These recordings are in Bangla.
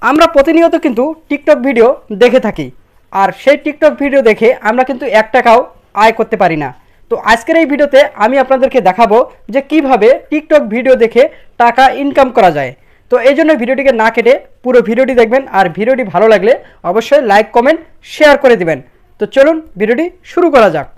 আমরা প্রতিনিয়ত কিন্তু টিকটক ভিডিও দেখে থাকি, আর সেই টিকটক ভিডিও দেখে আমরা কিন্তু 1 টাকাও আয় করতে পারি না। তো আজকের এই ভিডিওতে আমি আপনাদেরকে দেখাবো যে কিভাবে টিকটক ভিডিও দেখে টাকা ইনকাম করা যায়। তো এই জন্য ভিডিওটিকে না কেটে পুরো ভিডিওটি দেখবেন, আর ভিডিওটি ভালো লাগলে অবশ্যই লাইক কমেন্ট শেয়ার করে দিবেন। তো চলুন ভিডিওটি শুরু করা যাক।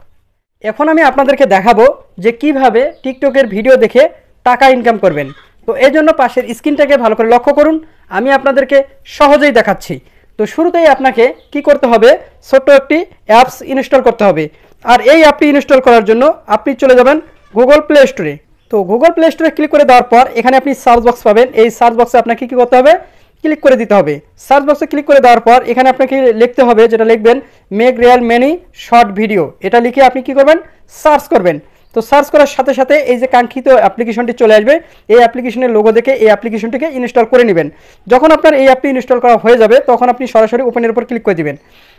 এখন আমি আপনাদেরকে দেখাবো যে কিভাবে টিকটকের ভিডিও দেখে টাকা ইনকাম করবেন। তো এই জন্য পাশের স্ক্রিনটাকে ভালো করে লক্ষ্য করুন, আমি আপনাদেরকে সহজেই দেখাচ্ছি। তো শুরুতেই আপনাকে কি করতে হবে, ছোট্ট একটি অ্যাপস ইনস্টল করতে হবে। আর এই অ্যাপটি ইনস্টল করার জন্য আপনি চলে যাবেন গুগল প্লে স্টোরে। তো গুগল প্লে স্টোরে ক্লিক করে দেওয়ার পর এখানে আপনি সার্চ বক্স পাবেন। এই সার্চ বক্সে আপনাকে কী করতে হবে, ক্লিক করে দিতে হবে। সার্চ বক্সে ক্লিক করে দেওয়ার পর এখানে আপনাকে লিখতে হবে, যেটা লিখবেন make real many short video. এটা লিখে আপনি কি করবেন, সার্চ করবেন। তো সার্চ করার সাথে সাথে এই যে কাঙ্ক্ষিত অ্যাপ্লিকেশনটি চলে আসবে। এই অ্যাপ্লিকেশনের লোগো দেখে এই অ্যাপ্লিকেশনটিকে ইনস্টল করে নেবেন। যখন আপনার এই অ্যাপটি ইনস্টল করা হয়ে যাবে তখন আপনি সরাসরি ওপেনের উপর ক্লিক করে দিবেন।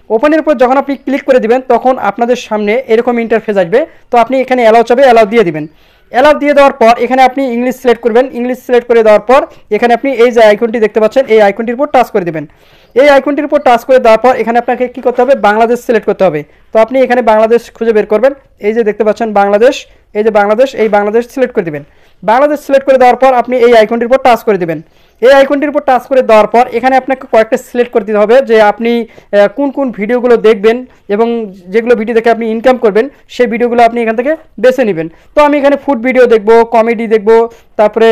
ওপেনের উপর যখন আপনি ক্লিক করে দিবেন তখন আপনাদের সামনে এরকম ইন্টারফেস আসবে। তো আপনি এখানে অ্যালাউ চাবে, অ্যালাউ দিয়ে দিবেন। অ্যালাউ দিয়ে দেওয়ার পর এখানে আপনি ইংলিশ সিলেক্ট করবেন। ইংলিশ সিলেক্ট করে দেওয়ার পর এখানে আপনি এই যে আইকনটি দেখতে পাচ্ছেন, এই আইকনটির উপর টাচ করে দেবেন। এই আইকনটির উপর টাচ করে দেওয়ার পর এখানে আপনাকে কী করতে হবে, বাংলাদেশ সিলেক্ট করতে হবে। তো আপনি এখানে বাংলাদেশ খুঁজে বের করবেন। এই যে দেখতে পাচ্ছেন বাংলাদেশ, এই যে বাংলাদেশ, এই বাংলাদেশ সিলেক্ট করে দেবেন। বাংলাদেশ সিলেক্ট করে দেওয়ার পর আপনি এই আইকনটির উপর টাচ করে দেবেন। এই আইকনটির উপর টাচ করে দেওয়ার পর এখানে আপনাকে কয়েকটা সিলেক্ট করে দিতে হবে যে আপনি কোন কোন ভিডিওগুলো দেখবেন এবং যেগুলো ভিডিও দেখে আপনি ইনকাম করবেন সেই ভিডিওগুলো আপনি এখান থেকে বেছে নেবেন। তো আমি এখানে ফুড ভিডিও দেখব, কমেডি দেখব, তারপরে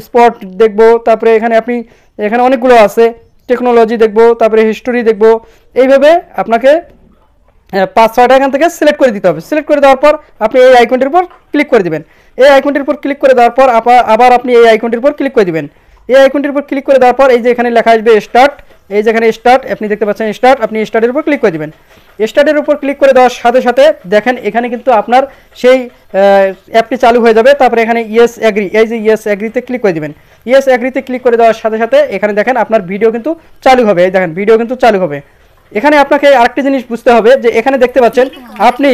স্পট দেখব, তারপরে এখানে আপনি এখানে অনেকগুলো আছে, টেকনোলজি দেখব, তারপরে হিস্টোরি দেখব। এইভাবে আপনাকে 5-6টা এখান থেকে সিলেক্ট করে দিতে হবে। সিলেক্ট করে দেওয়ার পর আপনি এই আইকনটির উপর ক্লিক করে দিবেন। এই আইকনটির উপর ক্লিক করে দেওয়ার পর আবার আপনি এই আইকনটির উপর ক্লিক করে দিবেন। এই আইকনটির উপর ক্লিক করে দেওয়ার পর এই যে এখানে লেখা আসবে স্টার্ট, এই যে এখানে স্টার্ট আপনি দেখতে পাচ্ছেন স্টার্ট, আপনি স্টার্টের উপর ক্লিক করে দিবেন। স্টার্টের উপর ক্লিক করে দেওয়ার সাথে সাথে দেখেন এখানে কিন্তু আপনার সেই অ্যাপটি চালু হয়ে যাবে। তারপরে এখানে ইয়েস অ্যাগ্রি, এই যে ইয়েস অ্যাগ্রিতে ক্লিক করে দিবেন। ইয়েস অ্যাগ্রিতে ক্লিক করে দেওয়ার সাথে সাথে এখানে দেখেন আপনার ভিডিও কিন্তু চালু হবে। এই দেখেন ভিডিও কিন্তু চালু হবে। এখানে আপনাকে আরেকটি জিনিস বুঝতে হবে যে এখানে দেখতে পাচ্ছেন আপনি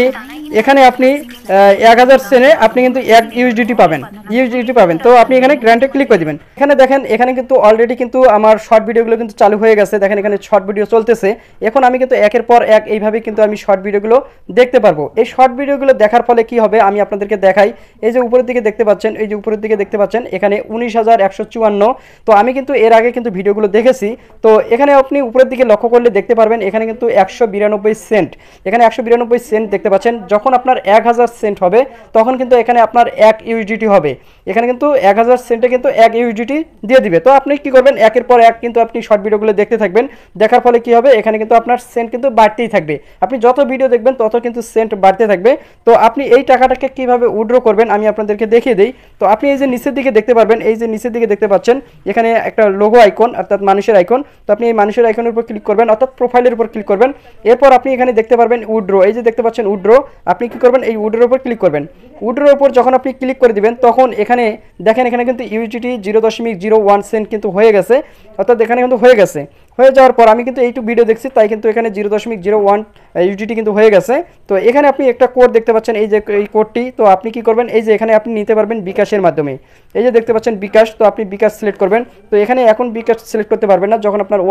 1000 সেনে আপনি কিন্তু 1 ইউএসডিটি পাবেন। তো আপনি এখানে গ্র্যান্টে ক্লিক করে দিবেন। এখানে দেখেন এখানে কিন্তু অলরেডি কিন্তু আমার শর্ট ভিডিওগুলো কিন্তু চালু হয়ে গেছে। দেখেন এখানে শর্ট ভিডিও চলতেছে। এখন আমি কিন্তু একের পর এক এইভাবে কিন্তু আমি শর্ট ভিডিওগুলো দেখতে পারবো। এই শর্ট ভিডিওগুলো দেখার ফলে কি হবে আমি আপনাদেরকে দেখাই। এই যে উপরের দিকে দেখতে পাচ্ছেন, এই যে উপরের দিকে দেখতে পাচ্ছেন এখানে 19,154। তো আমি কিন্তু এর আগে কিন্তু ভিডিওগুলো দেখেছি। তো এখানে আপনি উপরের দিকে লক্ষ্য করলে দেখতে পারবেন এখানে কিন্তু 192 সেন্ট, এখানে 192 সেন্ট দেখতে পাচ্ছেন। যখন আপনার 1000 সেন্ট হবে তখন কিন্তু এখানে আপনার 1 ইউএসডিটি হবে। এখানে কিন্তু 1000 সেন্টে কিন্তু 1 ইউএসডিটি দিয়ে দিবে। তো আপনি কি করবেন, একের পর এক কিন্তু আপনি শর্ট ভিডিওগুলো দেখতে থাকবেন। দেখার ফলে কি হবে, এখানে কিন্তু আপনার সেন্ট কিন্তু বাড়তেই থাকবে। আপনি যত ভিডিও দেখবেন তত কিন্তু সেন্ট বাড়তে থাকবে। তো আপনি এই টাকাটাকে কিভাবে উইথড্র করবেন আমি আপনাদেরকে দেখিয়ে দিই। তো আপনি এই যে নিচের দিকে দেখতে পারবেন, এই যে নিচের দিকে দেখতে পাচ্ছেন এখানে একটা লোগো আইকন অর্থাৎ মানুষের আইকন। তো আপনি এই মানুষের আইকনের উপর ক্লিক করবেন অর্থাৎ প্রোফাইলের উপর ক্লিক করবেন। এরপর আপনি এখানে দেখতে পারবেন উইথড্র, এই যে দেখতে পাচ্ছেন উইথড্র, আপনি কি করবেন এই উইথড্রর উপর ক্লিক করবেন। উইথড্রর উপর যখন আপনি ক্লিক করে দিবেন তখন এখানে দেখেন এখানে কিন্তু ইউএসডিটি 0.01 সেন্ট কিন্তু হয়ে গেছে, অর্থাৎ এখানে কিন্তু হয়ে গেছে। হয়ে যাওয়ার পর আমি কিন্তু এইটুকু ভিডিও দেখছি তাই কিন্তু এখানে 0.01 ইউএসডিটি কিন্তু হয়ে গেছে। তো এখানে আপনি একটা কোড দেখতে পাচ্ছেন, এই যে এই কোডটি। তো আপনি কি করবেন, এই যে এখানে আপনি নিতে পারবেন বিকাশের মাধ্যমে। এই যে দেখতে পাচ্ছেন বিকাশ, তো আপনি বিকাশ সিলেক্ট করবেন। তো এখানে এখন বিকাশ সিলেক্ট করতে পারবেন না, যখন আপনার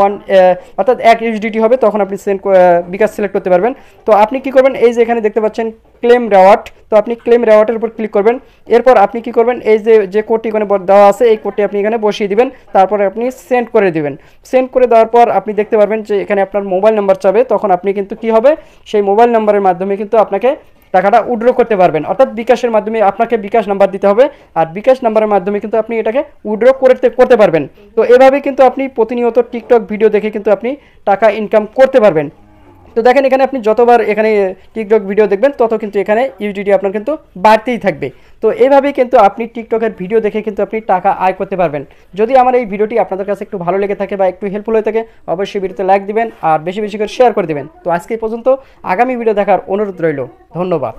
অর্থাৎ 1 ইউএসডিটি হবে তখন আপনি বিকাশ সিলেক্ট করতে পারবেন। তো আপনি কি করবেন, এই যে এখানে দেখতে পাচ্ছেন ক্লেম রেওয়ার্ড, তো আপনি ক্লেম রেওয়ার্ডের উপর ক্লিক করবেন। এরপর আপনি কি করবেন, এই যে কোডটি এখানে দেওয়া আছে এই কোডটি আপনি এখানে বসিয়ে দিবেন। তারপরে আপনি সেন্ড করে দিবেন। সেন্ড করে দেওয়ার পর আপনি দেখতে পারবেন যে এখানে আপনার মোবাইল নাম্বার চাবে। তখন আপনি কিন্তু কি হবে, সেই মোবাইল নাম্বারের মাধ্যমে কিন্তু আপনাকে টাকাটা উইথড্র করতে পারবেন। অর্থাৎ বিকাশের মাধ্যমে আপনাকে বিকাশ নাম্বার দিতে হবে, আর বিকাশ নাম্বারের মাধ্যমে কিন্তু আপনি এটাকে উইথড্র করতে পারবেন। তো এভাবে কিন্তু আপনি প্রতিনিয়ত টিকটক ভিডিও দেখে কিন্তু আপনি টাকা ইনকাম করতে পারবেন। তো দেখেন এখানে আপনি যতবার এখানে টিকটক ভিডিও দেখবেন তত কিন্তু এখানে ইউএসডিটি আপনার কিন্তু বাড়তেই থাকবে। তো এইভাবেই কিন্তু আপনি টিকটকের ভিডিও দেখে কিন্তু আপনি টাকা আয় করতে পারবেন। যদি আমার এই ভিডিওটি আপনাদের কাছে একটু ভালো লেগে থাকে বা একটু হেল্পফুল হয়ে থাকে অবশ্যই ভিডিওতে লাইক দিবেন আর বেশি বেশি করে শেয়ার করে দিবেন। তো আজকে এই পর্যন্ত, আগামী ভিডিও দেখার অনুরোধ রইল। ধন্যবাদ।